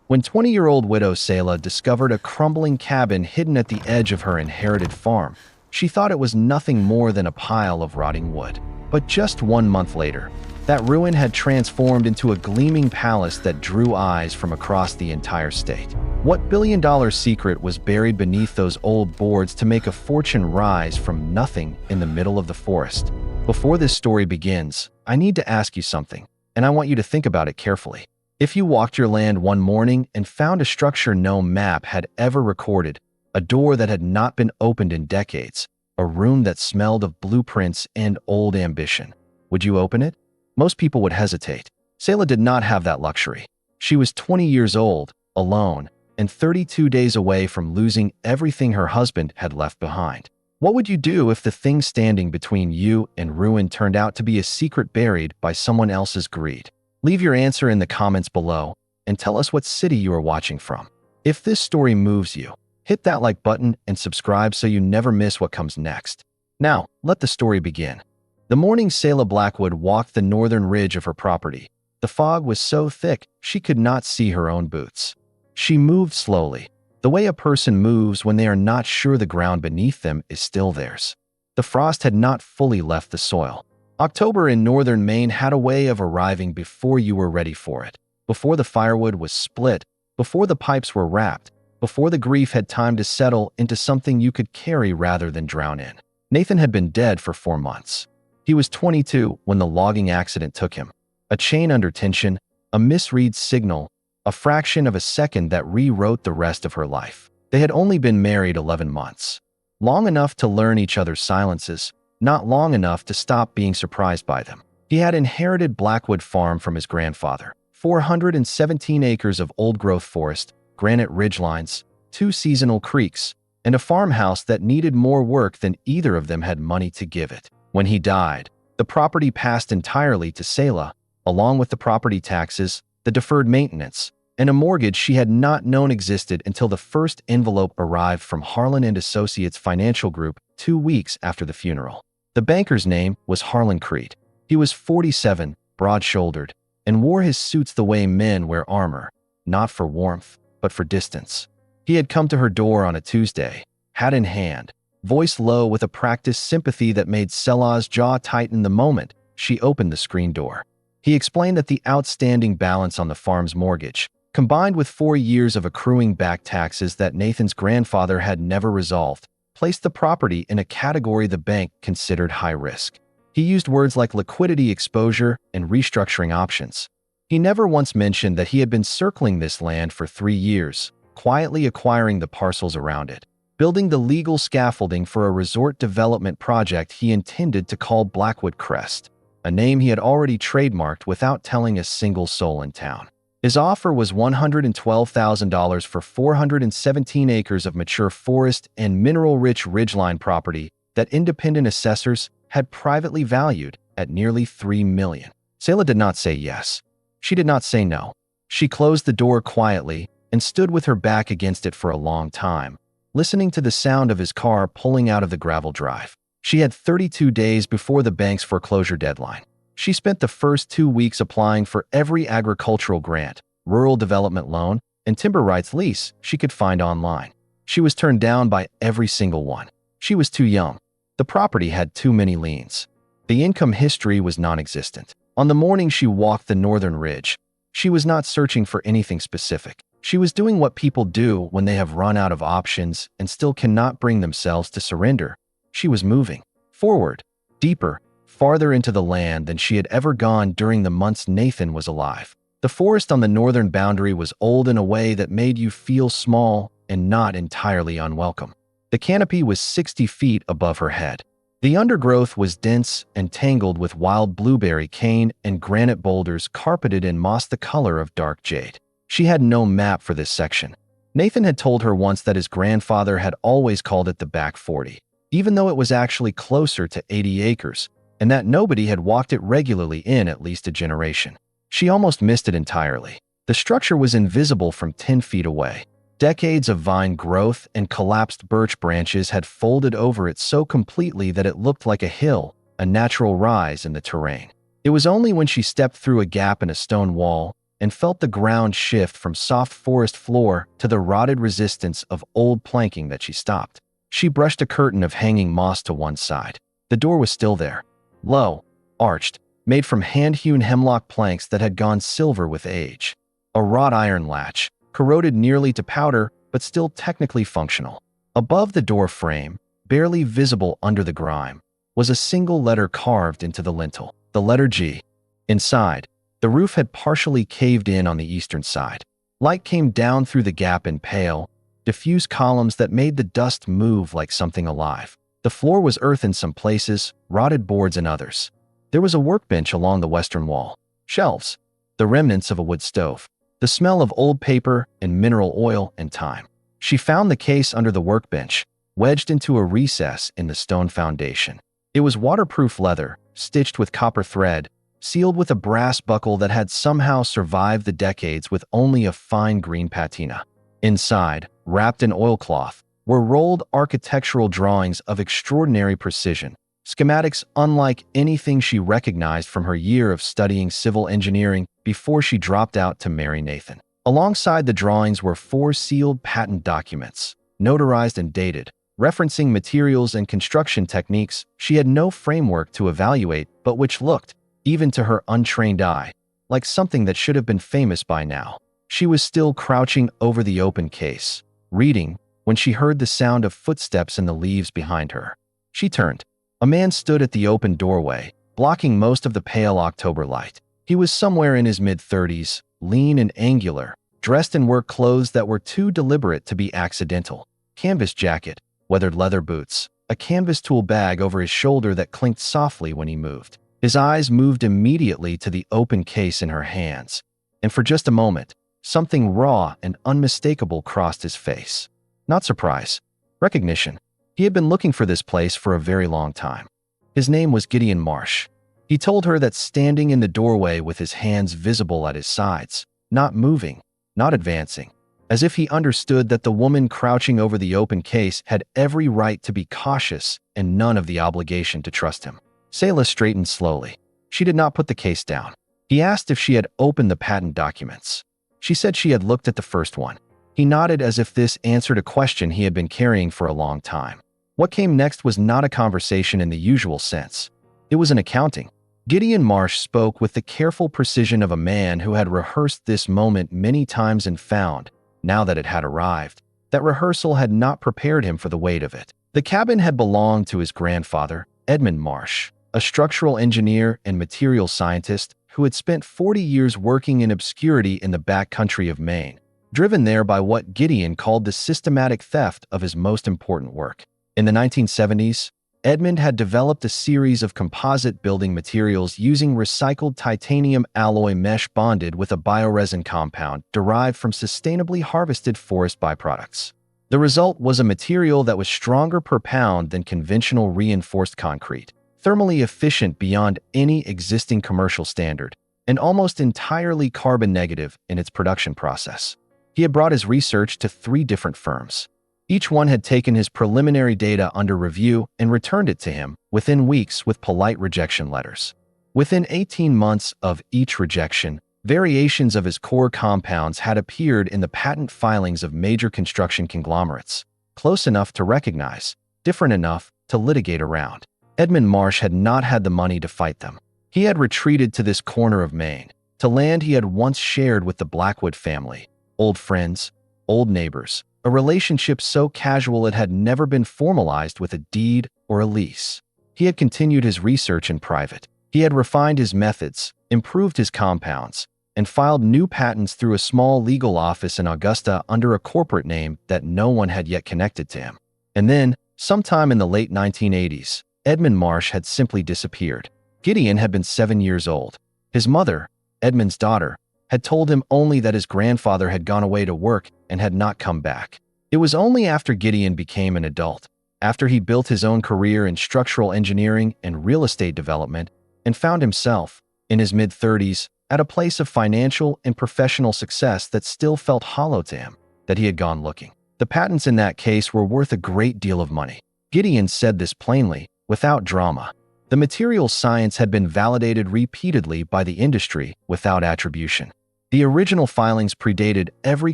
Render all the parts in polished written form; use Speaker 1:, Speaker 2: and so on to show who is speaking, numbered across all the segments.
Speaker 1: When 20-year-old widow Selah discovered a crumbling cabin hidden at the edge of her inherited farm, she thought it was nothing more than a pile of rotting wood. But just 1 month later, that ruin had transformed into a gleaming palace that drew eyes from across the entire state. What billion-dollar secret was buried beneath those old boards to make a fortune rise from nothing in the middle of the forest? Before this story begins, I need to ask you something, and I want you to think about it carefully. If you walked your land one morning and found a structure no map had ever recorded, a door that had not been opened in decades, a room that smelled of blueprints and old ambition, would you open it? Most people would hesitate. Selah did not have that luxury. She was 20 years old, alone, and 32 days away from losing everything her husband had left behind. What would you do if the thing standing between you and ruin turned out to be a secret buried by someone else's greed? Leave your answer in the comments below and tell us what city you are watching from. If this story moves you, hit that like button and subscribe so you never miss what comes next. Now, let the story begin. The morning Selah Blackwood walked the northern ridge of her property. The fog was so thick she could not see her own boots. She moved slowly, the way a person moves when they are not sure the ground beneath them is still theirs. The frost had not fully left the soil. October in northern Maine had a way of arriving before you were ready for it, before the firewood was split, before the pipes were wrapped, before the grief had time to settle into something you could carry rather than drown in. Nathan had been dead for 4 months. He was 22 when the logging accident took him. A chain under tension, a misread signal, a fraction of a second that rewrote the rest of her life. They had only been married 11 months. Long enough to learn each other's silences, not long enough to stop being surprised by them. He had inherited Blackwood Farm from his grandfather. 417 acres of old-growth forest, granite ridgelines, 2 seasonal creeks, and a farmhouse that needed more work than either of them had money to give it. When he died, the property passed entirely to Selah, along with the property taxes, the deferred maintenance, and a mortgage she had not known existed until the first envelope arrived from Harlan and Associates Financial Group 2 weeks after the funeral. The banker's name was Harlan Creed. He was 47, broad-shouldered, and wore his suits the way men wear armor, not for warmth, but for distance. He had come to her door on a Tuesday, hat in hand, voice low with a practiced sympathy that made Selah's jaw tighten the moment she opened the screen door. He explained that the outstanding balance on the farm's mortgage, combined with 4 years of accruing back taxes that Nathan's grandfather had never resolved, placed the property in a category the bank considered high risk. He used words like liquidity exposure and restructuring options. He never once mentioned that he had been circling this land for 3 years, quietly acquiring the parcels around it, building the legal scaffolding for a resort development project he intended to call Blackwood Crest, a name he had already trademarked without telling a single soul in town. His offer was $112,000 for 417 acres of mature forest and mineral-rich ridgeline property that independent assessors had privately valued at nearly $3 million. Selah did not say yes. She did not say no. She closed the door quietly and stood with her back against it for a long time, listening to the sound of his car pulling out of the gravel drive. She had 32 days before the bank's foreclosure deadline. She spent the first 2 weeks applying for every agricultural grant, rural development loan, and timber rights lease she could find online. She was turned down by every single one. She was too young. The property had too many liens. The income history was non-existent. On the morning she walked the northern ridge, she was not searching for anything specific. She was doing what people do when they have run out of options and still cannot bring themselves to surrender. She was moving forward, deeper, farther into the land than she had ever gone during the months Nathan was alive. The forest on the northern boundary was old in a way that made you feel small and not entirely unwelcome. The canopy was 60 feet above her head. The undergrowth was dense and tangled with wild blueberry cane and granite boulders carpeted in moss the color of dark jade. She had no map for this section. Nathan had told her once that his grandfather had always called it the back 40, even though it was actually closer to 80 acres, and that nobody had walked it regularly in at least a generation. She almost missed it entirely. The structure was invisible from 10 feet away. Decades of vine growth and collapsed birch branches had folded over it so completely that it looked like a hill, a natural rise in the terrain. It was only when she stepped through a gap in a stone wall, and felt the ground shift from soft forest floor to the rotted resistance of old planking that she stopped. She brushed a curtain of hanging moss to one side. The door was still there, low, arched, made from hand-hewn hemlock planks that had gone silver with age. A wrought iron latch, corroded nearly to powder but still technically functional. Above the door frame, barely visible under the grime, was a single letter carved into the lintel, the letter G. Inside, the roof had partially caved in on the eastern side. Light came down through the gap in pale, diffuse columns that made the dust move like something alive. The floor was earth in some places, rotted boards in others. There was a workbench along the western wall, shelves, the remnants of a wood stove, the smell of old paper and mineral oil and time. She found the case under the workbench, wedged into a recess in the stone foundation. It was waterproof leather, stitched with copper thread, sealed with a brass buckle that had somehow survived the decades with only a fine green patina. Inside, wrapped in oilcloth, were rolled architectural drawings of extraordinary precision, schematics unlike anything she recognized from her year of studying civil engineering before she dropped out to marry Nathan. Alongside the drawings were 4 sealed patent documents, notarized and dated, referencing materials and construction techniques she had no framework to evaluate but which looked, even to her untrained eye, like something that should have been famous by now. She was still crouching over the open case, reading, when she heard the sound of footsteps in the leaves behind her. She turned. A man stood at the open doorway, blocking most of the pale October light. He was somewhere in his mid-30s, lean and angular, dressed in work clothes that were too deliberate to be accidental. Canvas jacket, weathered leather boots, a canvas tool bag over his shoulder that clinked softly when he moved. His eyes moved immediately to the open case in her hands, and for just a moment, something raw and unmistakable crossed his face. Not surprise, recognition. He had been looking for this place for a very long time. His name was Gideon Marsh. He told her that standing in the doorway with his hands visible at his sides, not moving, not advancing, as if he understood that the woman crouching over the open case had every right to be cautious and none of the obligation to trust him. Selah straightened slowly. She did not put the case down. He asked if she had opened the patent documents. She said she had looked at the first one. He nodded as if this answered a question he had been carrying for a long time. What came next was not a conversation in the usual sense. It was an accounting. Gideon Marsh spoke with the careful precision of a man who had rehearsed this moment many times and found, now that it had arrived, that rehearsal had not prepared him for the weight of it. The cabin had belonged to his grandfather, Edmund Marsh, a structural engineer and material scientist who had spent 40 years working in obscurity in the back country of Maine, driven there by what Gideon called the systematic theft of his most important work. In the 1970s, Edmund had developed a series of composite building materials using recycled titanium alloy mesh bonded with a bioresin compound derived from sustainably harvested forest byproducts. The result was a material that was stronger per pound than conventional reinforced concrete, thermally efficient beyond any existing commercial standard, and almost entirely carbon negative in its production process. He had brought his research to 3 different firms. Each one had taken his preliminary data under review and returned it to him within weeks with polite rejection letters. Within 18 months of each rejection, variations of his core compounds had appeared in the patent filings of major construction conglomerates, close enough to recognize, different enough to litigate around. Edmund Marsh had not had the money to fight them. He had retreated to this corner of Maine, to land he had once shared with the Blackwood family, old friends, old neighbors, a relationship so casual it had never been formalized with a deed or a lease. He had continued his research in private. He had refined his methods, improved his compounds, and filed new patents through a small legal office in Augusta under a corporate name that no one had yet connected to him. And then, sometime in the late 1980s, Edmund Marsh had simply disappeared. Gideon had been 7 years old. His mother, Edmund's daughter, had told him only that his grandfather had gone away to work and had not come back. It was only after Gideon became an adult, after he built his own career in structural engineering and real estate development, and found himself, in his mid-30s, at a place of financial and professional success that still felt hollow to him, that he had gone looking. The patents in that case were worth a great deal of money. Gideon said this plainly, without drama. The material science had been validated repeatedly by the industry without attribution. The original filings predated every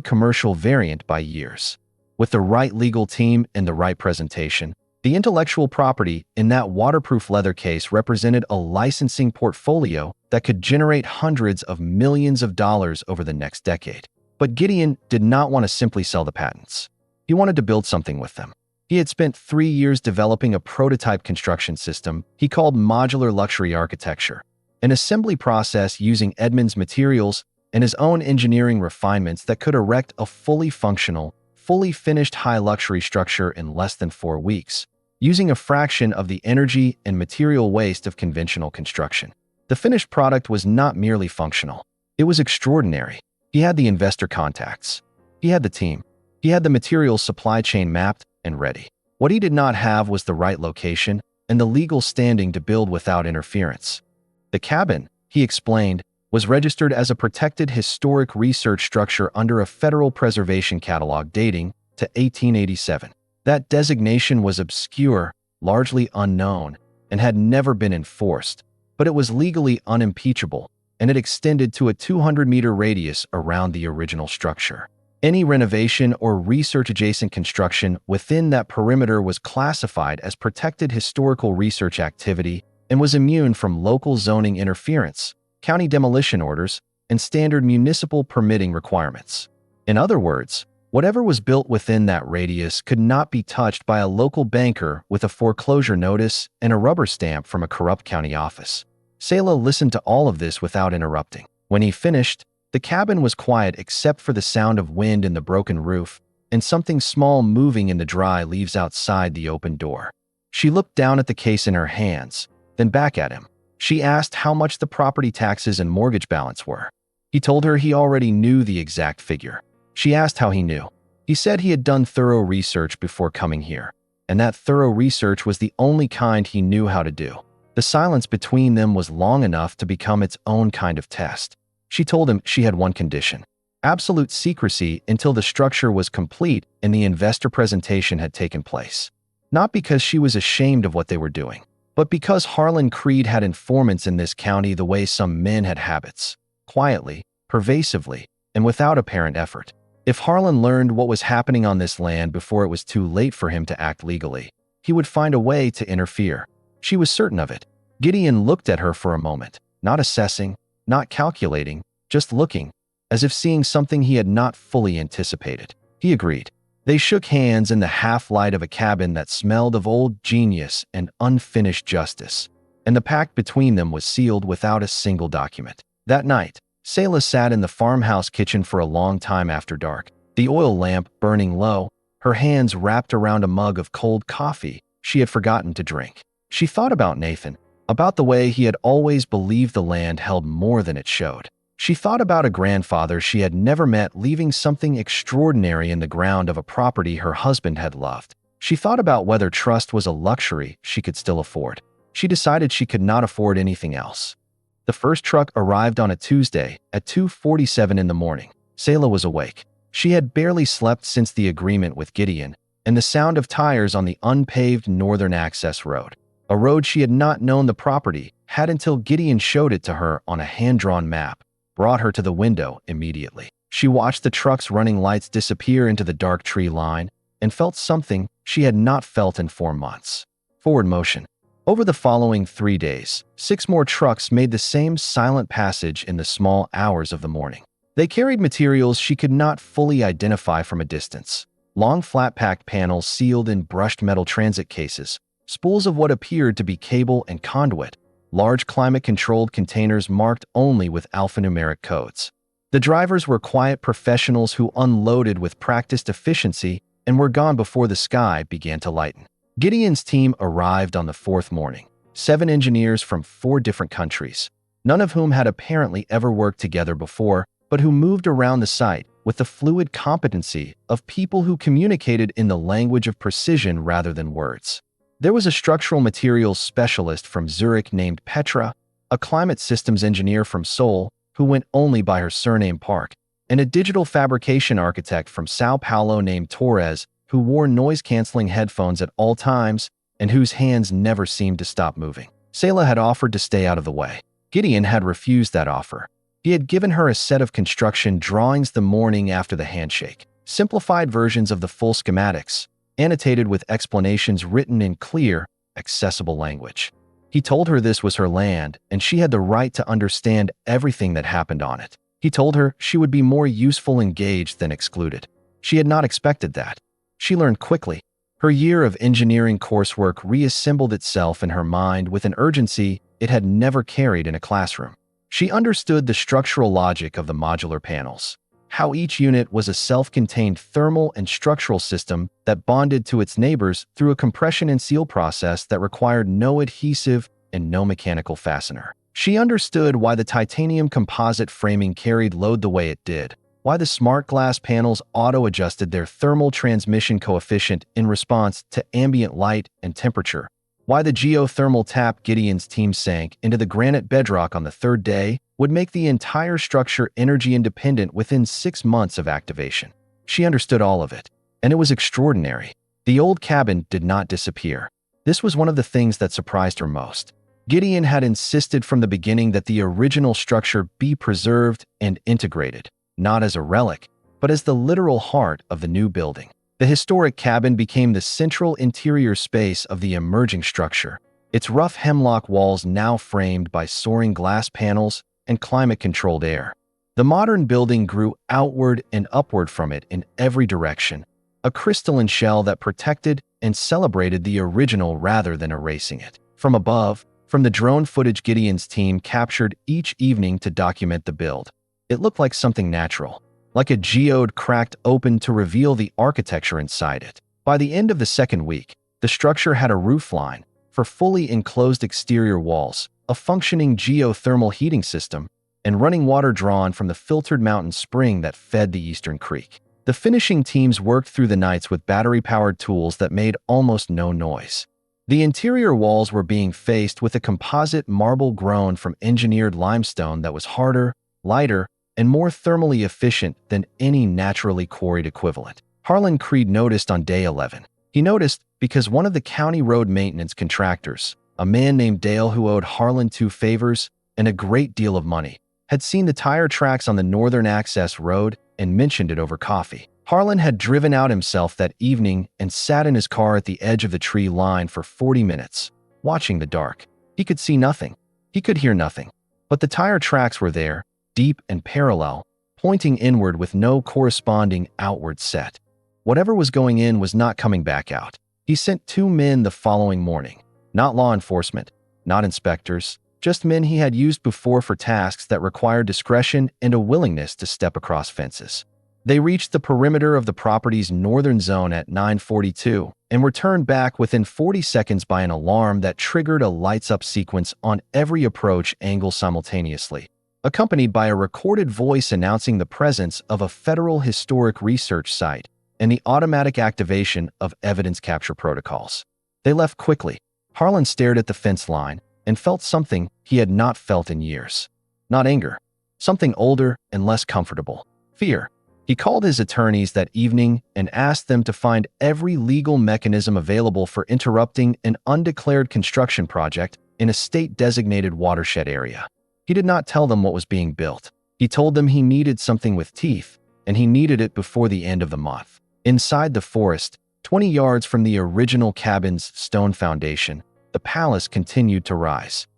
Speaker 1: commercial variant by years. With the right legal team and the right presentation, the intellectual property in that waterproof leather case represented a licensing portfolio that could generate hundreds of millions of dollars over the next decade. But Gideon did not want to simply sell the patents. He wanted to build something with them. He had spent 3 years developing a prototype construction system he called modular luxury architecture, an assembly process using Edmunds materials and his own engineering refinements that could erect a fully functional, fully finished high-luxury structure in less than 4 weeks, using a fraction of the energy and material waste of conventional construction. The finished product was not merely functional. It was extraordinary. He had the investor contacts. He had the team. He had the materials supply chain mapped and ready. What he did not have was the right location and the legal standing to build without interference. The cabin, he explained, was registered as a protected historic research structure under a federal preservation catalog dating to 1887. That designation was obscure, largely unknown, and had never been enforced, but it was legally unimpeachable, and it extended to a 200-meter radius around the original structure. Any renovation or research-adjacent construction within that perimeter was classified as protected historical research activity and was immune from local zoning interference, county demolition orders, and standard municipal permitting requirements. In other words, whatever was built within that radius could not be touched by a local banker with a foreclosure notice and a rubber stamp from a corrupt county office. Selah listened to all of this without interrupting. When he finished, the cabin was quiet except for the sound of wind in the broken roof and something small moving in the dry leaves outside the open door. She looked down at the case in her hands, then back at him. She asked how much the property taxes and mortgage balance were. He told her he already knew the exact figure. She asked how he knew. He said he had done thorough research before coming here, and that thorough research was the only kind he knew how to do. The silence between them was long enough to become its own kind of test. She told him she had one condition: absolute secrecy until the structure was complete and the investor presentation had taken place. Not because she was ashamed of what they were doing, but because Harlan Creed had informants in this county the way some men had habits, quietly, pervasively, and without apparent effort. If Harlan learned what was happening on this land before it was too late for him to act legally, he would find a way to interfere. She was certain of it. Gideon looked at her for a moment, not assessing, not calculating, just looking, as if seeing something he had not fully anticipated. He agreed. They shook hands in the half-light of a cabin that smelled of old genius and unfinished justice, and the pact between them was sealed without a single document. That night, Selah sat in the farmhouse kitchen for a long time after dark, the oil lamp burning low, her hands wrapped around a mug of cold coffee she had forgotten to drink. She thought about Nathan, about the way he had always believed the land held more than it showed. She thought about a grandfather she had never met leaving something extraordinary in the ground of a property her husband had loved. She thought about whether trust was a luxury she could still afford. She decided she could not afford anything else. The first truck arrived on a Tuesday at 2:47 in the morning. Selah was awake. She had barely slept since the agreement with Gideon and the sound of tires on the unpaved northern access road, a road she had not known the property had until Gideon showed it to her on a hand-drawn map, brought her to the window immediately. She watched the truck's running lights disappear into the dark tree line and felt something she had not felt in 4 months: forward motion. Over the following 3 days, 6 more trucks made the same silent passage in the small hours of the morning. They carried materials she could not fully identify from a distance: long flat-packed panels sealed in brushed metal transit cases, spools of what appeared to be cable and conduit, large climate-controlled containers marked only with alphanumeric codes. The drivers were quiet professionals who unloaded with practiced efficiency and were gone before the sky began to lighten. Gideon's team arrived on the 4th morning, 7 engineers from 4 different countries, none of whom had apparently ever worked together before, but who moved around the site with the fluid competency of people who communicated in the language of precision rather than words. There was a structural materials specialist from Zurich named Petra, a climate systems engineer from Seoul who went only by her surname Park, and a digital fabrication architect from Sao Paulo named Torres who wore noise-canceling headphones at all times and whose hands never seemed to stop moving. Selah had offered to stay out of the way. Gideon had refused that offer. He had given her a set of construction drawings the morning after the handshake, simplified versions of the full schematics, annotated with explanations written in clear, accessible language. He told her this was her land, and she had the right to understand everything that happened on it. He told her she would be more useful engaged than excluded. She had not expected that. She learned quickly. Her year of engineering coursework reassembled itself in her mind with an urgency it had never carried in a classroom. She understood the structural logic of the modular panels, how each unit was a self-contained thermal and structural system that bonded to its neighbors through a compression and seal process that required no adhesive and no mechanical fastener. She understood why the titanium composite framing carried load the way it did, why the smart glass panels auto-adjusted their thermal transmission coefficient in response to ambient light and temperature, why the geothermal tap Gideon's team sank into the granite bedrock on the third day would make the entire structure energy independent within 6 months of activation. She understood all of it, and it was extraordinary. The old cabin did not disappear. This was one of the things that surprised her most. Gideon had insisted from the beginning that the original structure be preserved and integrated, not as a relic, but as the literal heart of the new building. The historic cabin became the central interior space of the emerging structure, its rough hemlock walls now framed by soaring glass panels and climate-controlled air. The modern building grew outward and upward from it in every direction, a crystalline shell that protected and celebrated the original rather than erasing it. From above, from the drone footage Gideon's team captured each evening to document the build, it looked like something natural, like a geode cracked open to reveal the architecture inside it. By the end of the second week, the structure had a roof line for fully enclosed exterior walls, a functioning geothermal heating system, and running water drawn from the filtered mountain spring that fed the eastern creek. The finishing teams worked through the nights with battery-powered tools that made almost no noise. The interior walls were being faced with a composite marble grown from engineered limestone that was harder, lighter, and more thermally efficient than any naturally quarried equivalent. Harlan Creed noticed on day 11. He noticed because one of the county road maintenance contractors, a man named Dale who owed Harlan 2 favors and a great deal of money, had seen the tire tracks on the northern access road and mentioned it over coffee. Harlan had driven out himself that evening and sat in his car at the edge of the tree line for 40 minutes, watching the dark. He could see nothing. He could hear nothing. But the tire tracks were there, deep and parallel, pointing inward with no corresponding outward set. Whatever was going in was not coming back out. He sent 2 men the following morning. Not law enforcement, not inspectors, just men he had used before for tasks that required discretion and a willingness to step across fences. They reached the perimeter of the property's northern zone at 9:42 and were turned back within 40 seconds by an alarm that triggered a lights-up sequence on every approach angle simultaneously, accompanied by a recorded voice announcing the presence of a federal historic research site and the automatic activation of evidence capture protocols. They left quickly. Harlan stared at the fence line and felt something he had not felt in years. Not anger, something older and less comfortable. Fear. He called his attorneys that evening and asked them to find every legal mechanism available for interrupting an undeclared construction project in a state-designated watershed area. He did not tell them what was being built. He told them he needed something with teeth, and he needed it before the end of the month. Inside the forest, 20 yards from the original cabin's stone foundation, the palace continued to rise.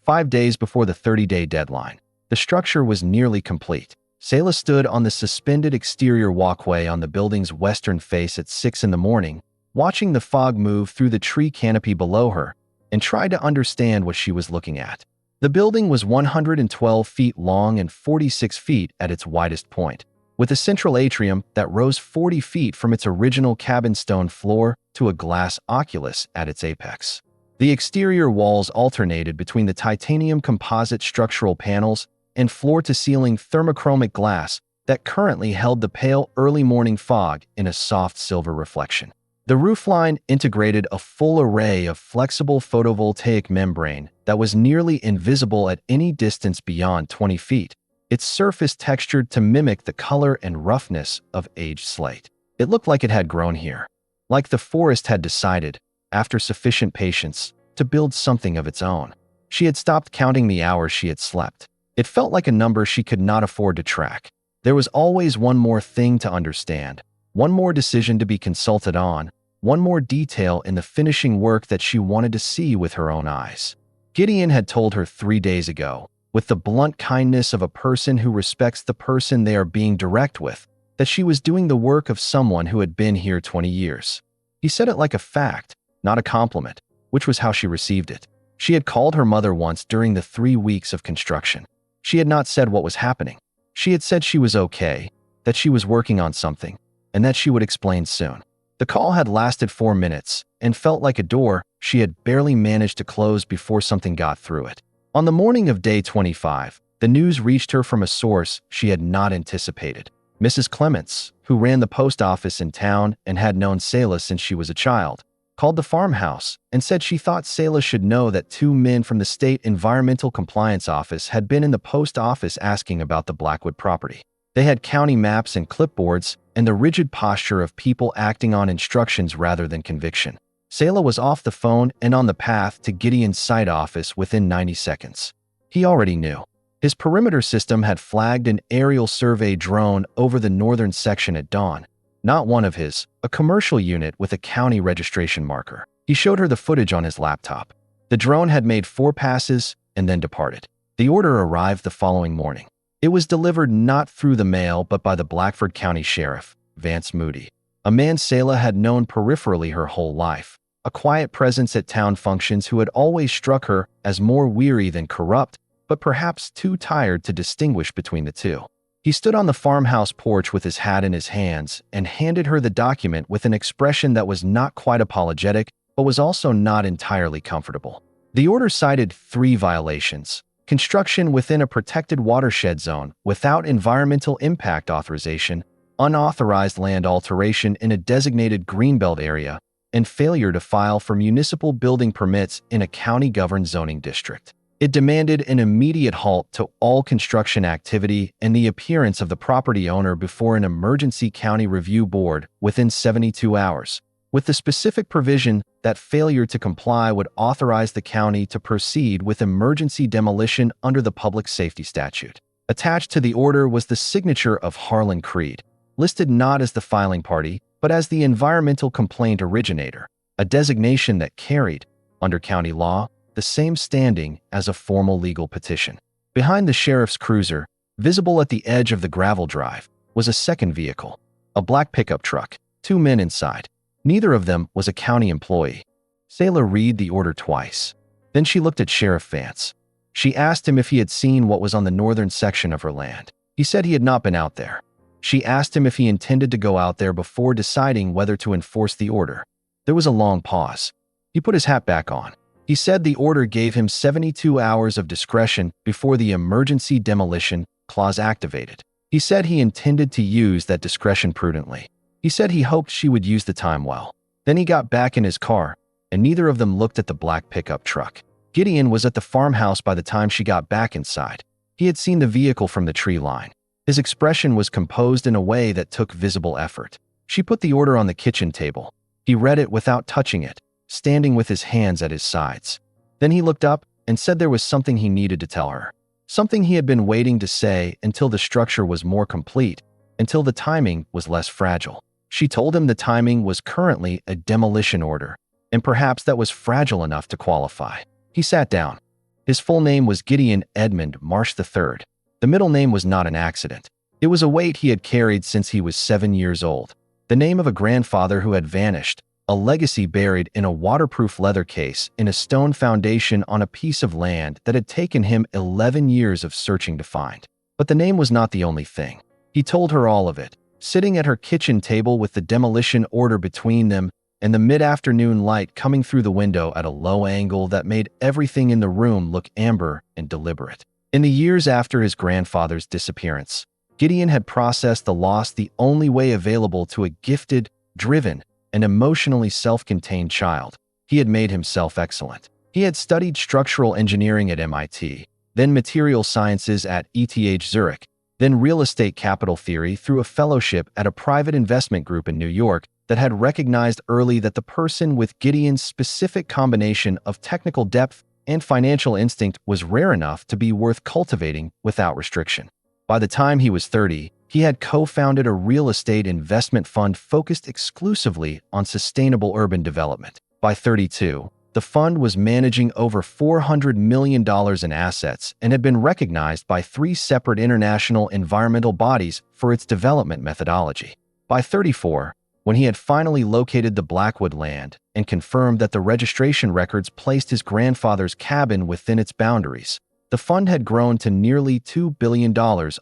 Speaker 1: 5 days before the 30-day deadline, the structure was nearly complete. Selah stood on the suspended exterior walkway on the building's western face at 6 in the morning, watching the fog move through the tree canopy below her, and tried to understand what she was looking at. The building was 112 feet long and 46 feet at its widest point, with a central atrium that rose 40 feet from its original cabin stone floor to a glass oculus at its apex. The exterior walls alternated between the titanium composite structural panels and floor-to-ceiling thermochromic glass that currently held the pale early morning fog in a soft silver reflection. The roofline integrated a full array of flexible photovoltaic membrane that was nearly invisible at any distance beyond 20 feet, its surface textured to mimic the color and roughness of aged slate. It looked like it had grown here, like the forest had decided, after sufficient patience, to build something of its own. She had stopped counting the hours she had slept. It felt like a number she could not afford to track. There was always one more thing to understand, one more decision to be consulted on, one more detail in the finishing work that she wanted to see with her own eyes. Gideon had told her 3 days ago, with the blunt kindness of a person who respects the person they are being direct with, that she was doing the work of someone who had been here 20 years. He said it like a fact, not a compliment, which was how she received it. She had called her mother once during the 3 weeks of construction. She had not said what was happening. She had said she was okay, that she was working on something, and that she would explain soon. The call had lasted 4 minutes and felt like a door she had barely managed to close before something got through it. On the morning of day 25, the news reached her from a source she had not anticipated. Mrs. Clements, who ran the post office in town and had known Selah since she was a child, called the farmhouse and said she thought Selah should know that 2 men from the state environmental compliance office had been in the post office asking about the Blackwood property. They had county maps and clipboards and the rigid posture of people acting on instructions rather than conviction. Selah was off the phone and on the path to Gideon's site office within 90 seconds. He already knew. His perimeter system had flagged an aerial survey drone over the northern section at dawn. Not one of his, a commercial unit with a county registration marker. He showed her the footage on his laptop. The drone had made 4 passes and then departed. The order arrived the following morning. It was delivered not through the mail but by the Blackford County Sheriff, Vance Moody, a man Selah had known peripherally her whole life, a quiet presence at town functions who had always struck her as more weary than corrupt, but perhaps too tired to distinguish between the two. He stood on the farmhouse porch with his hat in his hands and handed her the document with an expression that was not quite apologetic, but was also not entirely comfortable. The order cited 3 violations: construction within a protected watershed zone without environmental impact authorization, unauthorized land alteration in a designated greenbelt area, and failure to file for municipal building permits in a county-governed zoning district. It demanded an immediate halt to all construction activity and the appearance of the property owner before an emergency county review board within 72 hours, with the specific provision that failure to comply would authorize the county to proceed with emergency demolition under the public safety statute. Attached to the order was the signature of Harlan Creed, listed not as the filing party, but as the environmental complaint originator, a designation that carried, under county law, the same standing as a formal legal petition. Behind the sheriff's cruiser, visible at the edge of the gravel drive, was a second vehicle, a black pickup truck, 2 men inside. Neither of them was a county employee. Selah read the order twice. Then she looked at Sheriff Vance. She asked him if he had seen what was on the northern section of her land. He said he had not been out there. She asked him if he intended to go out there before deciding whether to enforce the order. There was a long pause. He put his hat back on. He said the order gave him 72 hours of discretion before the emergency demolition clause activated. He said he intended to use that discretion prudently. He said he hoped she would use the time well. Then he got back in his car, and neither of them looked at the black pickup truck. Gideon was at the farmhouse by the time she got back inside. He had seen the vehicle from the tree line. His expression was composed in a way that took visible effort. She put the order on the kitchen table. He read it without touching it, standing with his hands at his sides. Then he looked up and said there was something he needed to tell her. Something he had been waiting to say until the structure was more complete, until the timing was less fragile. She told him the timing was currently a demolition order, and perhaps that was fragile enough to qualify. He sat down. His full name was Gideon Edmund Marsh III. The middle name was not an accident. It was a weight he had carried since he was 7 years old. The name of a grandfather who had vanished, a legacy buried in a waterproof leather case in a stone foundation on a piece of land that had taken him 11 years of searching to find. But the name was not the only thing. He told her all of it, sitting at her kitchen table with the demolition order between them and the mid-afternoon light coming through the window at a low angle that made everything in the room look amber and deliberate. In the years after his grandfather's disappearance, Gideon had processed the loss the only way available to a gifted, driven, and emotionally self-contained child. He had made himself excellent. He had studied structural engineering at MIT, then material sciences at ETH Zurich, then real estate capital theory through a fellowship at a private investment group in New York that had recognized early that the person with Gideon's specific combination of technical depth and financial instinct was rare enough to be worth cultivating without restriction. By the time he was 30, he had co-founded a real estate investment fund focused exclusively on sustainable urban development. By 32, the fund was managing over $400 million in assets and had been recognized by 3 separate international environmental bodies for its development methodology. By 34, when he had finally located the Blackwood land and confirmed that the registration records placed his grandfather's cabin within its boundaries, the fund had grown to nearly $2 billion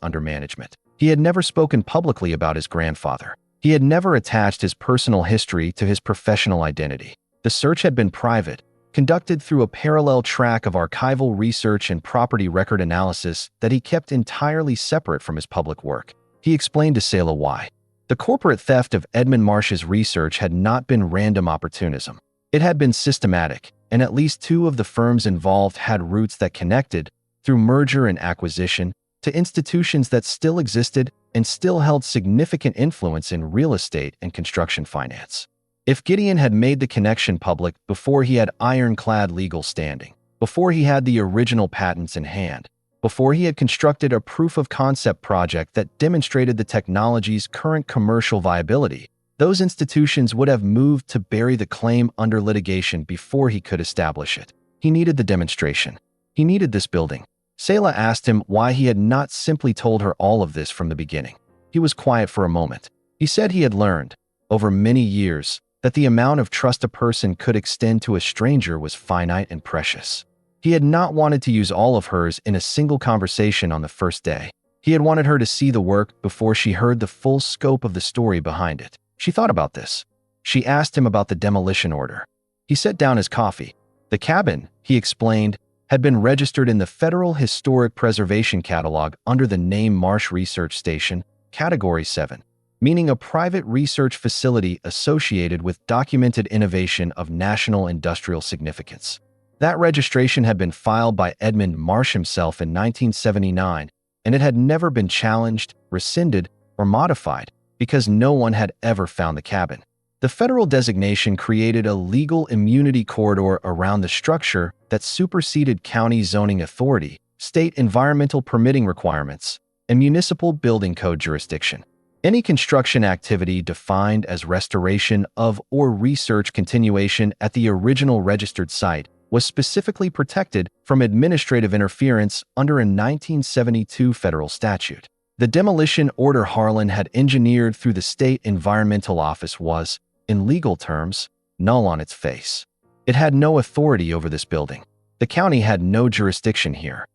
Speaker 1: under management. He had never spoken publicly about his grandfather. He had never attached his personal history to his professional identity. The search had been private, conducted through a parallel track of archival research and property record analysis that he kept entirely separate from his public work. He explained to Selah why. The corporate theft of Edmund Marsh's research had not been random opportunism. It had been systematic, and at least 2 of the firms involved had roots that connected, through merger and acquisition, to institutions that still existed and still held significant influence in real estate and construction finance. If Gideon had made the connection public before he had ironclad legal standing, before he had the original patents in hand, before he had constructed a proof-of-concept project that demonstrated the technology's current commercial viability, those institutions would have moved to bury the claim under litigation before he could establish it. He needed the demonstration. He needed this building. Selah asked him why he had not simply told her all of this from the beginning. He was quiet for a moment. He said he had learned, over many years, that the amount of trust a person could extend to a stranger was finite and precious. He had not wanted to use all of hers in a single conversation on the first day. He had wanted her to see the work before she heard the full scope of the story behind it. She thought about this. She asked him about the demolition order. He set down his coffee. The cabin, he explained, had been registered in the Federal Historic Preservation Catalog under the name Marsh Research Station, Category 7, meaning a private research facility associated with documented innovation of national industrial significance. That registration had been filed by Edmund Marsh himself in 1979, and it had never been challenged, rescinded, or modified because no one had ever found the cabin. The federal designation created a legal immunity corridor around the structure that superseded county zoning authority, state environmental permitting requirements, and municipal building code jurisdiction. Any construction activity defined as restoration of or research continuation at the original registered site was specifically protected from administrative interference under a 1972 federal statute. The demolition order Harlan had engineered through the State Environmental Office was, in legal terms, null on its face. It had no authority over this building. The county had no jurisdiction here.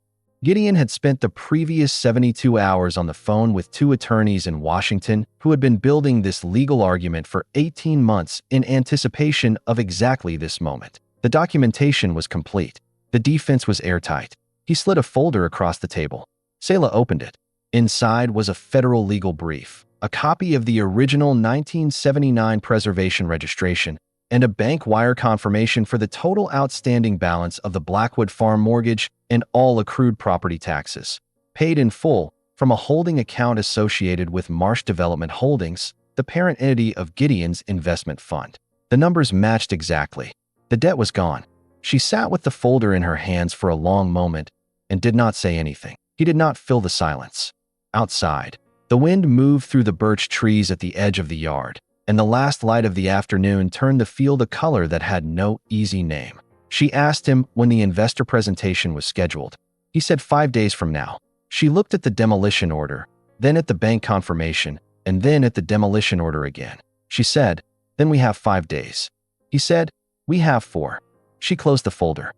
Speaker 1: Gideon had spent the previous 72 hours on the phone with 2 attorneys in Washington who had been building this legal argument for 18 months in anticipation of exactly this moment. The documentation was complete. The defense was airtight. He slid a folder across the table. Selah opened it. Inside was a federal legal brief, a copy of the original 1979 preservation registration, and a bank wire confirmation for the total outstanding balance of the Blackwood farm mortgage and all accrued property taxes, paid in full from a holding account associated with Marsh Development Holdings, the parent entity of Gideon's investment fund. The numbers matched exactly. The debt was gone. She sat with the folder in her hands for a long moment and did not say anything. He did not fill the silence. Outside, the wind moved through the birch trees at the edge of the yard, and the last light of the afternoon turned the field a color that had no easy name. She asked him when the investor presentation was scheduled. He said 5 days from now. She looked at the demolition order, then at the bank confirmation, and then at the demolition order again. She said, "Then we have 5 days." He said, "We have 4. She closed the folder.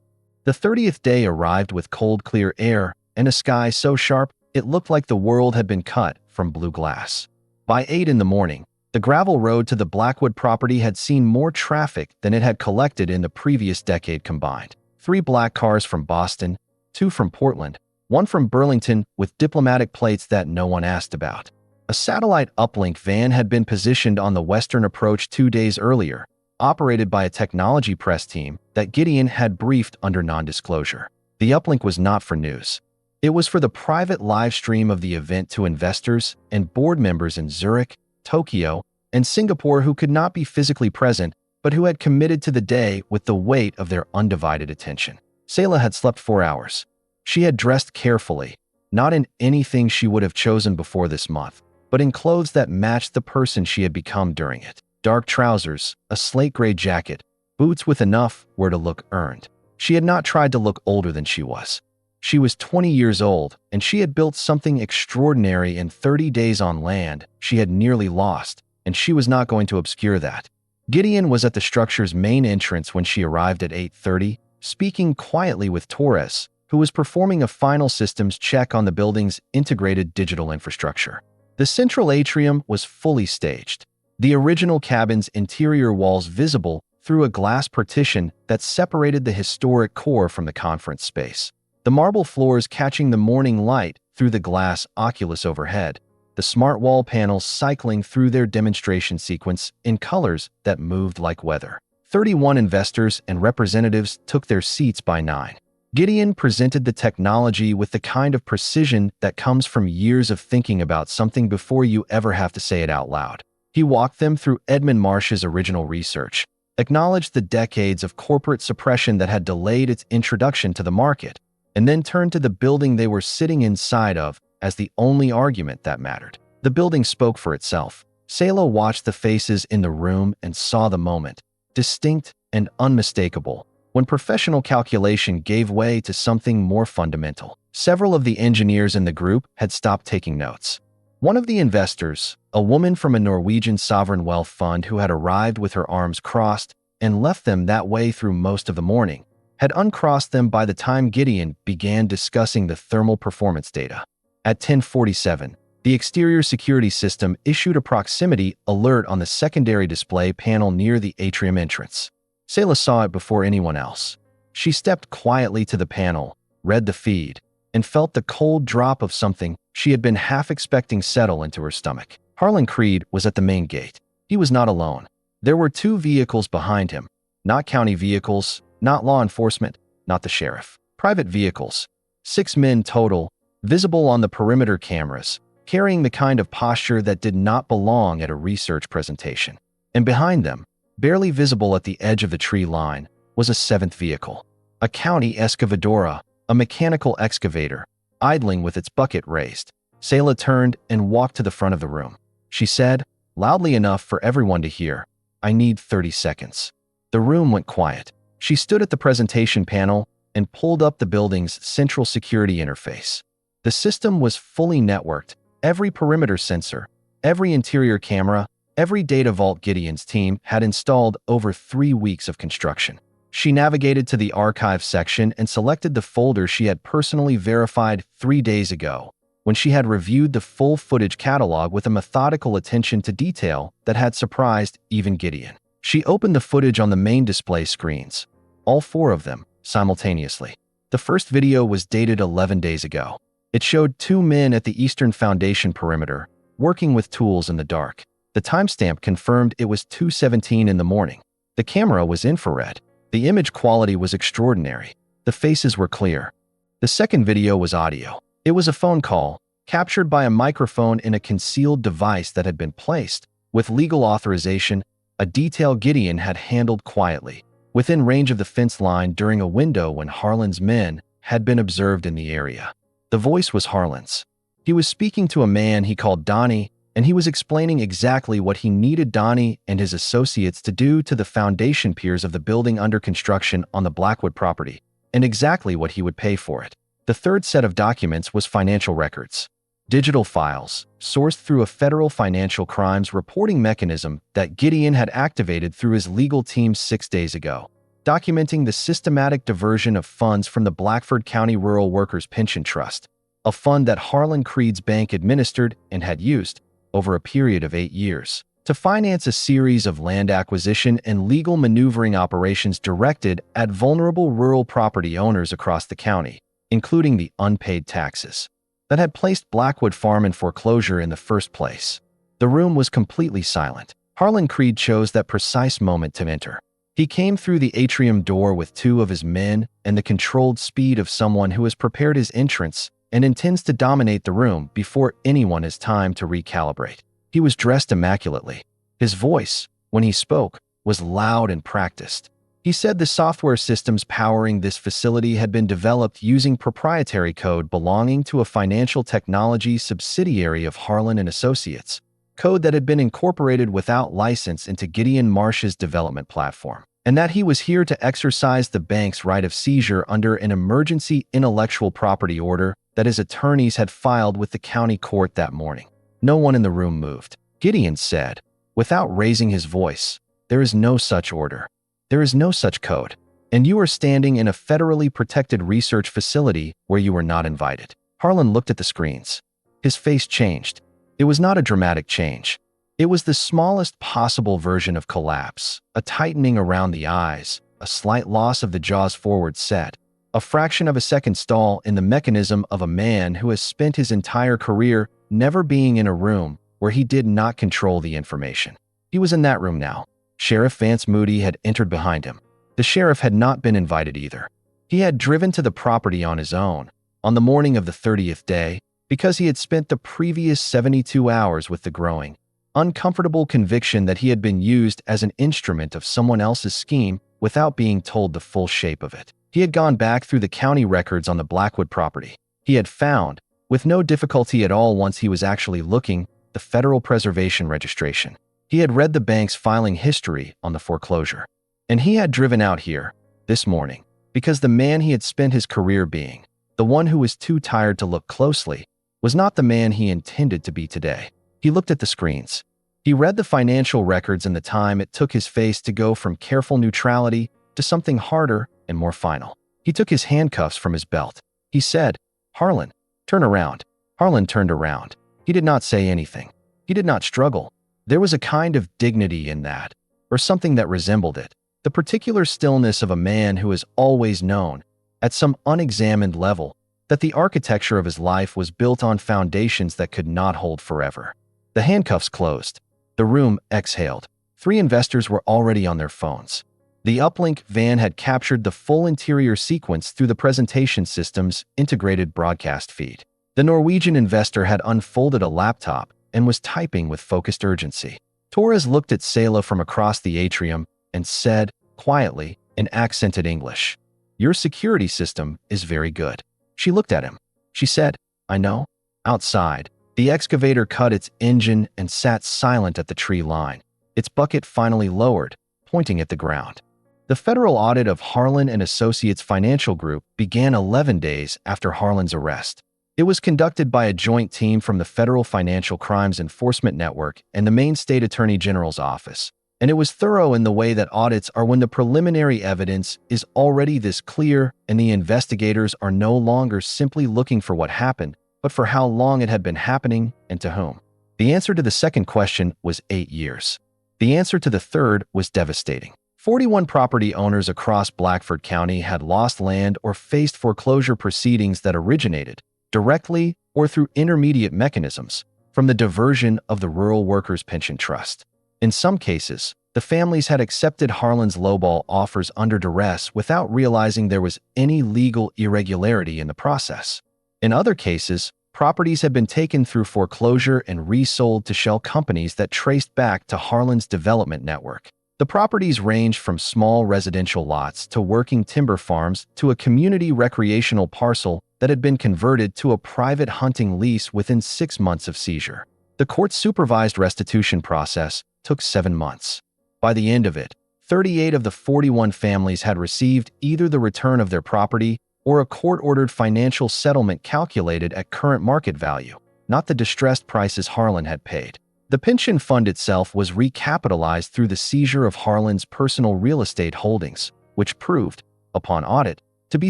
Speaker 1: The 30th day arrived with cold, clear air and a sky so sharp it looked like the world had been cut from blue glass. By 8 in the morning, the gravel road to the Blackwood property had seen more traffic than it had collected in the previous decade combined. 3 black cars from Boston, 2 from Portland, 1 from Burlington with diplomatic plates that no one asked about. A satellite uplink van had been positioned on the western approach 2 days earlier, operated by a technology press team that Gideon had briefed under non-disclosure. The uplink was not for news. It was for the private live stream of the event to investors and board members in Zurich, Tokyo, and Singapore who could not be physically present, but who had committed to the day with the weight of their undivided attention. Selah had slept 4 hours. She had dressed carefully, not in anything she would have chosen before this month, but in clothes that matched the person she had become during it. Dark trousers, a slate gray jacket, boots with enough wear to look earned. She had not tried to look older than she was. She was 20 years old, and she had built something extraordinary in 30 days on land she had nearly lost, and she was not going to obscure that. Gideon was at the structure's main entrance when she arrived at 8:30, speaking quietly with Torres, who was performing a final systems check on the building's integrated digital infrastructure. The central atrium was fully staged, the original cabin's interior walls visible through a glass partition that separated the historic core from the conference space. The marble floors catching the morning light through the glass oculus overhead, the smart wall panels cycling through their demonstration sequence in colors that moved like weather. 31 investors and representatives took their seats by 9. Gideon presented the technology with the kind of precision that comes from years of thinking about something before you ever have to say it out loud. He walked them through Edmund Marsh's original research, acknowledged the decades of corporate suppression that had delayed its introduction to the market, and then turned to the building they were sitting inside of as the only argument that mattered. The building spoke for itself. Selah watched the faces in the room and saw the moment, distinct and unmistakable, when professional calculation gave way to something more fundamental. Several of the engineers in the group had stopped taking notes. One of the investors, a woman from a Norwegian sovereign wealth fund who had arrived with her arms crossed and left them that way through most of the morning, had uncrossed them by the time Gideon began discussing the thermal performance data. At 10:47, the exterior security system issued a proximity alert on the secondary display panel near the atrium entrance. Selah saw it before anyone else. She stepped quietly to the panel, read the feed, and felt the cold drop of something she had been half expecting settle into her stomach. Harlan Creed was at the main gate. He was not alone. There were 2 vehicles behind him, not county vehicles, not law enforcement, not the sheriff. Private vehicles. 6 men total, visible on the perimeter cameras, carrying the kind of posture that did not belong at a research presentation. And behind them, barely visible at the edge of the tree line, was a 7th vehicle. A county excavadora, a mechanical excavator, idling with its bucket raised. Selah turned and walked to the front of the room. She said, loudly enough for everyone to hear, "I need 30 seconds." The room went quiet. She stood at the presentation panel and pulled up the building's central security interface. The system was fully networked. Every perimeter sensor, every interior camera, every data vault Gideon's team had installed over 3 weeks of construction. She navigated to the archive section and selected the folder she had personally verified 3 days ago, when she had reviewed the full footage catalog with a methodical attention to detail that had surprised even Gideon. She opened the footage on the main display screens, all 4 of them, simultaneously. The first video was dated 11 days ago. It showed 2 men at the Eastern Foundation perimeter, working with tools in the dark. The timestamp confirmed it was 2:17 in the morning. The camera was infrared. The image quality was extraordinary. The faces were clear. The second video was audio. It was a phone call, captured by a microphone in a concealed device that had been placed, with legal authorization, a detail Gideon had handled quietly, within range of the fence line during a window when Harlan's men had been observed in the area. The voice was Harlan's. He was speaking to a man he called Donnie, and he was explaining exactly what he needed Donnie and his associates to do to the foundation piers of the building under construction on the Blackwood property, and exactly what he would pay for it. The third set of documents was financial records, digital files, sourced through a federal financial crimes reporting mechanism that Gideon had activated through his legal team 6 days ago, documenting the systematic diversion of funds from the Blackford County Rural Workers Pension Trust, a fund that Harlan Creed's bank administered and had used, over a period of 8 years, to finance a series of land acquisition and legal maneuvering operations directed at vulnerable rural property owners across the county, including the unpaid taxes that had placed Blackwood Farm in foreclosure in the first place. The room was completely silent. Harlan Creed chose that precise moment to enter. He came through the atrium door with 2 of his men and the controlled speed of someone who has prepared his entrance and intends to dominate the room before anyone has time to recalibrate. He was dressed immaculately. His voice, when he spoke, was loud and practiced. He said the software systems powering this facility had been developed using proprietary code belonging to a financial technology subsidiary of Harlan and Associates, code that had been incorporated without license into Gideon Marsh's development platform, and that he was here to exercise the bank's right of seizure under an emergency intellectual property order that his attorneys had filed with the county court that morning. No one in the room moved. Gideon said, without raising his voice, "There is no such order. There is no such code. And you are standing in a federally protected research facility where you were not invited." Harlan looked at the screens. His face changed. It was not a dramatic change. It was the smallest possible version of collapse, a tightening around the eyes, a slight loss of the jaw's forward set, a fraction of a second stall in the mechanism of a man who has spent his entire career never being in a room where he did not control the information. He was in that room now. Sheriff Vance Moody had entered behind him. The sheriff had not been invited either. He had driven to the property on his own, on the morning of the 30th day, because he had spent the previous 72 hours with the growing, uncomfortable conviction that he had been used as an instrument of someone else's scheme without being told the full shape of it. He had gone back through the county records on the Blackwood property. He had found, with no difficulty at all once he was actually looking, the federal preservation registration. He had read the bank's filing history on the foreclosure. And he had driven out here, this morning, because the man he had spent his career being, the one who was too tired to look closely, was not the man he intended to be today. He looked at the screens. He read the financial records and the time it took his face to go from careful neutrality to something harder and more final. He took his handcuffs from his belt. He said, "Harlan, turn around." Harlan turned around. He did not say anything. He did not struggle. There was a kind of dignity in that, or something that resembled it, the particular stillness of a man who has always known, at some unexamined level, that the architecture of his life was built on foundations that could not hold forever. The handcuffs closed. The room exhaled. 3 investors were already on their phones. The uplink van had captured the full interior sequence through the presentation system's integrated broadcast feed. The Norwegian investor had unfolded a laptop and was typing with focused urgency. Torres looked at Selah from across the atrium and said, quietly, in accented English, "Your security system is very good." She looked at him. She said, "I know." Outside, the excavator cut its engine and sat silent at the tree line, its bucket finally lowered, pointing at the ground. The federal audit of Harlan and Associates Financial Group began 11 days after Harlan's arrest. It was conducted by a joint team from the Federal Financial Crimes Enforcement Network and the Maine State Attorney General's office, and it was thorough in the way that audits are when the preliminary evidence is already this clear and the investigators are no longer simply looking for what happened, but for how long it had been happening and to whom. The answer to the second question was 8 years. The answer to the third was devastating. 41 property owners across Blackford County had lost land or faced foreclosure proceedings that originated, directly or through intermediate mechanisms, from the diversion of the Rural Workers Pension Trust. In some cases, the families had accepted Harlan's lowball offers under duress without realizing there was any legal irregularity in the process. In other cases, properties had been taken through foreclosure and resold to shell companies that traced back to Harlan's development network. The properties ranged from small residential lots to working timber farms to a community recreational parcel that had been converted to a private hunting lease within 6 months of seizure. The court-supervised restitution process took 7 months. By the end of it, 38 of the 41 families had received either the return of their property or a court-ordered financial settlement calculated at current market value, not the distressed prices Harlan had paid. The pension fund itself was recapitalized through the seizure of Harlan's personal real estate holdings, which proved, upon audit, to be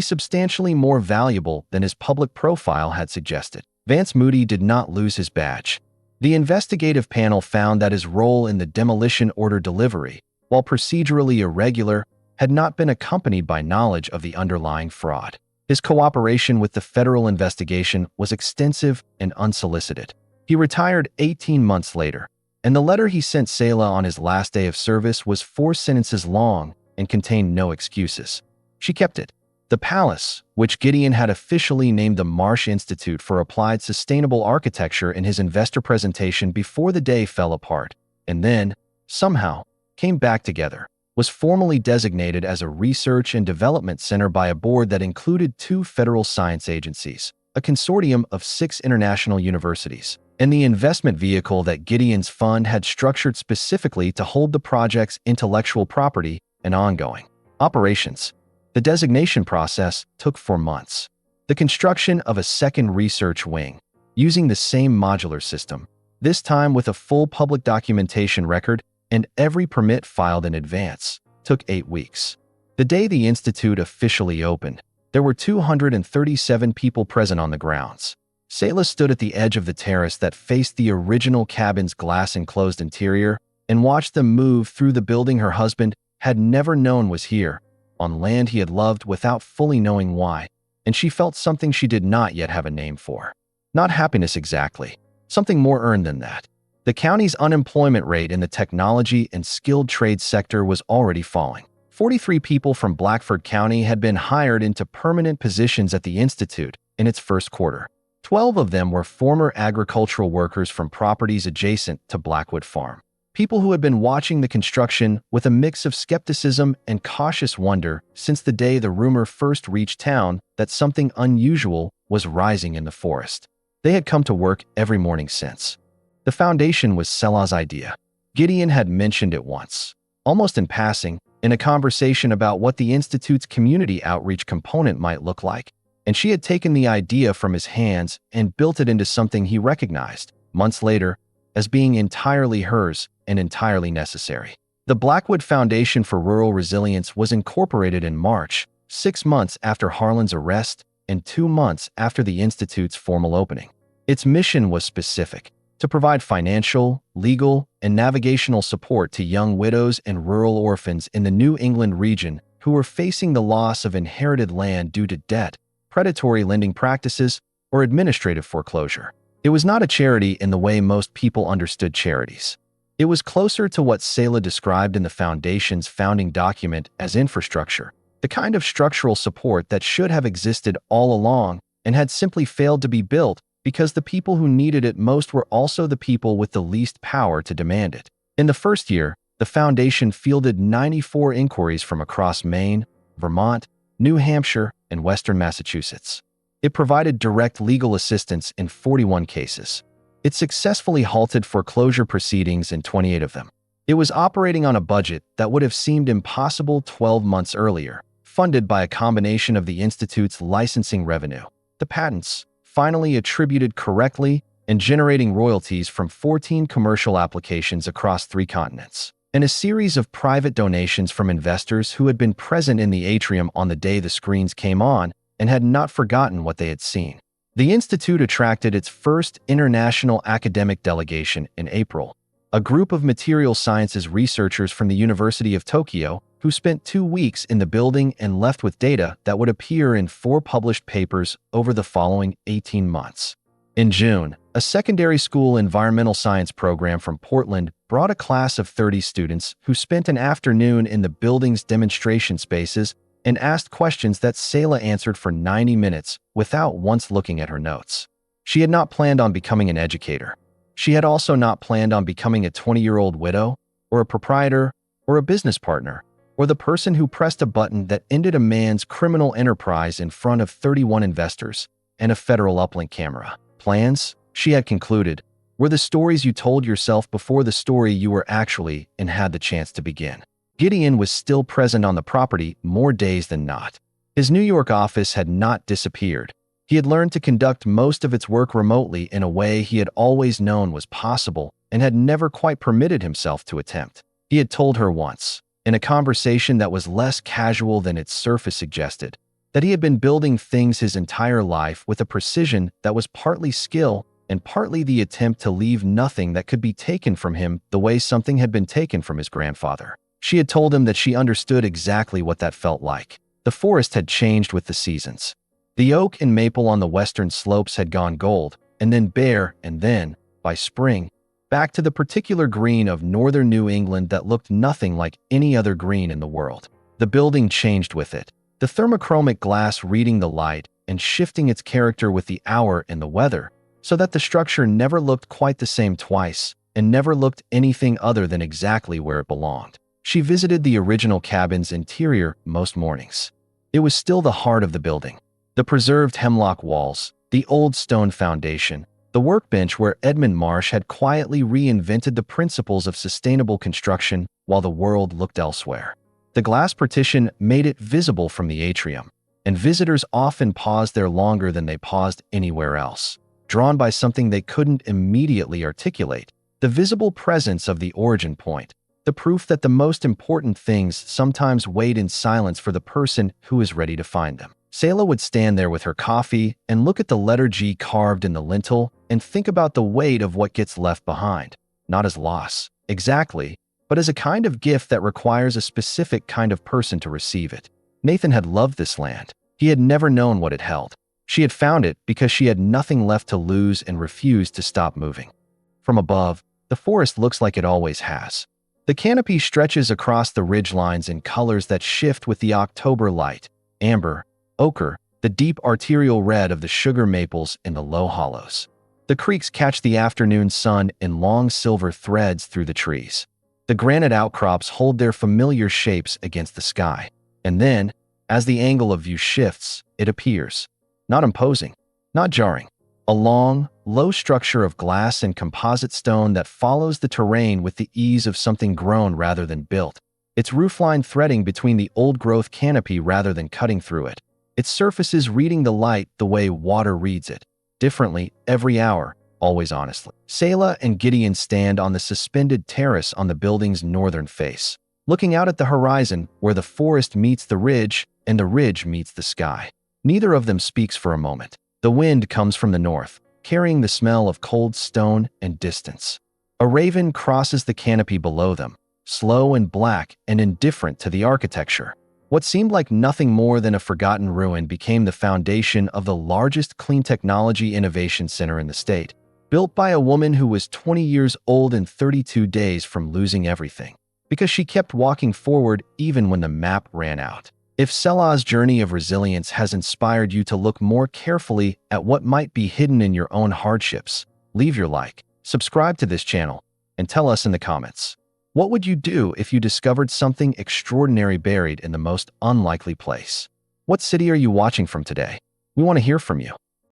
Speaker 1: substantially more valuable than his public profile had suggested. Vance Moody did not lose his badge. The investigative panel found that his role in the demolition order delivery, while procedurally irregular, had not been accompanied by knowledge of the underlying fraud. His cooperation with the federal investigation was extensive and unsolicited. He retired 18 months later, and the letter he sent Selah on his last day of service was 4 sentences long and contained no excuses. She kept it. The palace, which Gideon had officially named the Marsh Institute for Applied Sustainable Architecture in his investor presentation before the day fell apart, and then, somehow, came back together, was formally designated as a research and development center by a board that included 2 federal science agencies, a consortium of 6 international universities, and the investment vehicle that Gideon's fund had structured specifically to hold the project's intellectual property and ongoing operations. The designation process took 4 months. The construction of a second research wing, using the same modular system, this time with a full public documentation record and every permit filed in advance, took 8 weeks. The day the institute officially opened, there were 237 people present on the grounds. Selah stood at the edge of the terrace that faced the original cabin's glass-enclosed interior and watched them move through the building her husband had never known was here, on land he had loved without fully knowing why, and she felt something she did not yet have a name for. Not happiness exactly, something more earned than that. The county's unemployment rate in the technology and skilled trade sector was already falling. 43 people from Blackford County had been hired into permanent positions at the institute in its first quarter. 12 of them were former agricultural workers from properties adjacent to Blackwood Farm. People who had been watching the construction with a mix of skepticism and cautious wonder since the day the rumor first reached town that something unusual was rising in the forest. They had come to work every morning since. The foundation was Selah's idea. Gideon had mentioned it once, almost in passing, in a conversation about what the institute's community outreach component might look like, and she had taken the idea from his hands and built it into something he recognized, months later, as being entirely hers and entirely necessary. The Blackwood Foundation for Rural Resilience was incorporated in March, 6 months after Harlan's arrest and 2 months after the institute's formal opening. Its mission was specific: to provide financial, legal, and navigational support to young widows and rural orphans in the New England region who were facing the loss of inherited land due to debt, predatory lending practices, or administrative foreclosure. It was not a charity in the way most people understood charities. It was closer to what Selah described in the foundation's founding document as infrastructure, the kind of structural support that should have existed all along and had simply failed to be built because the people who needed it most were also the people with the least power to demand it. In the first year, the foundation fielded 94 inquiries from across Maine, Vermont, New Hampshire, and Western Massachusetts. It provided direct legal assistance in 41 cases. It successfully halted foreclosure proceedings in 28 of them. It was operating on a budget that would have seemed impossible 12 months earlier, funded by a combination of the institute's licensing revenue, the patents, finally attributed correctly, and generating royalties from 14 commercial applications across 3 continents, and a series of private donations from investors who had been present in the atrium on the day the screens came on and had not forgotten what they had seen. The institute attracted its first international academic delegation in April, a group of material sciences researchers from the University of Tokyo who spent 2 weeks in the building and left with data that would appear in 4 published papers over the following 18 months. In June, a secondary school environmental science program from Portland brought a class of 30 students who spent an afternoon in the building's demonstration spaces and asked questions that Selah answered for 90 minutes without once looking at her notes. She had not planned on becoming an educator. She had also not planned on becoming a 20-year-old widow, or a proprietor, or a business partner, or the person who pressed a button that ended a man's criminal enterprise in front of 31 investors and a federal uplink camera. Plans, she had concluded, were the stories you told yourself before the story you were actually and had the chance to begin. Gideon was still present on the property more days than not. His New York office had not disappeared. He had learned to conduct most of its work remotely in a way he had always known was possible and had never quite permitted himself to attempt. He had told her once, in a conversation that was less casual than its surface suggested, that he had been building things his entire life with a precision that was partly skill and partly the attempt to leave nothing that could be taken from him the way something had been taken from his grandfather. She had told him that she understood exactly what that felt like. The forest had changed with the seasons. The oak and maple on the western slopes had gone gold, and then bare, and then, by spring, back to the particular green of northern New England that looked nothing like any other green in the world. The building changed with it, the thermochromic glass reading the light and shifting its character with the hour and the weather, so that the structure never looked quite the same twice and never looked anything other than exactly where it belonged. She visited the original cabin's interior most mornings. It was still the heart of the building. The preserved hemlock walls, the old stone foundation, the workbench where Edmund Marsh had quietly reinvented the principles of sustainable construction while the world looked elsewhere. The glass partition made it visible from the atrium, and visitors often paused there longer than they paused anywhere else, drawn by something they couldn't immediately articulate: the visible presence of the origin point, the proof that the most important things sometimes wait in silence for the person who is ready to find them. Selah would stand there with her coffee and look at the letter G carved in the lintel and think about the weight of what gets left behind, not as loss, exactly, but as a kind of gift that requires a specific kind of person to receive it. Nathan had loved this land. He had never known what it held. She had found it because she had nothing left to lose and refused to stop moving. From above, the forest looks like it always has. The canopy stretches across the ridgelines in colors that shift with the October light: amber, ochre, the deep arterial red of the sugar maples in the low hollows. The creeks catch the afternoon sun in long silver threads through the trees. The granite outcrops hold their familiar shapes against the sky. And then, as the angle of view shifts, it appears. Not imposing, not jarring. A long, low structure of glass and composite stone that follows the terrain with the ease of something grown rather than built. Its roofline threading between the old-growth canopy rather than cutting through it. Its surfaces reading the light the way water reads it. Differently, every hour, always honestly. Selah and Gideon stand on the suspended terrace on the building's northern face, looking out at the horizon where the forest meets the ridge and the ridge meets the sky. Neither of them speaks for a moment. The wind comes from the north, carrying the smell of cold stone and distance. A raven crosses the canopy below them, slow and black and indifferent to the architecture. What seemed like nothing more than a forgotten ruin became the foundation of the largest clean technology innovation center in the state, built by a woman who was 20 years old and 32 days from losing everything, because she kept walking forward even when the map ran out. If Selah's journey of resilience has inspired you to look more carefully at what might be hidden in your own hardships, leave your like, subscribe to this channel, and tell us in the comments. What would you do if you discovered something extraordinary buried in the most unlikely place? What city are you watching from today? We want to hear from you.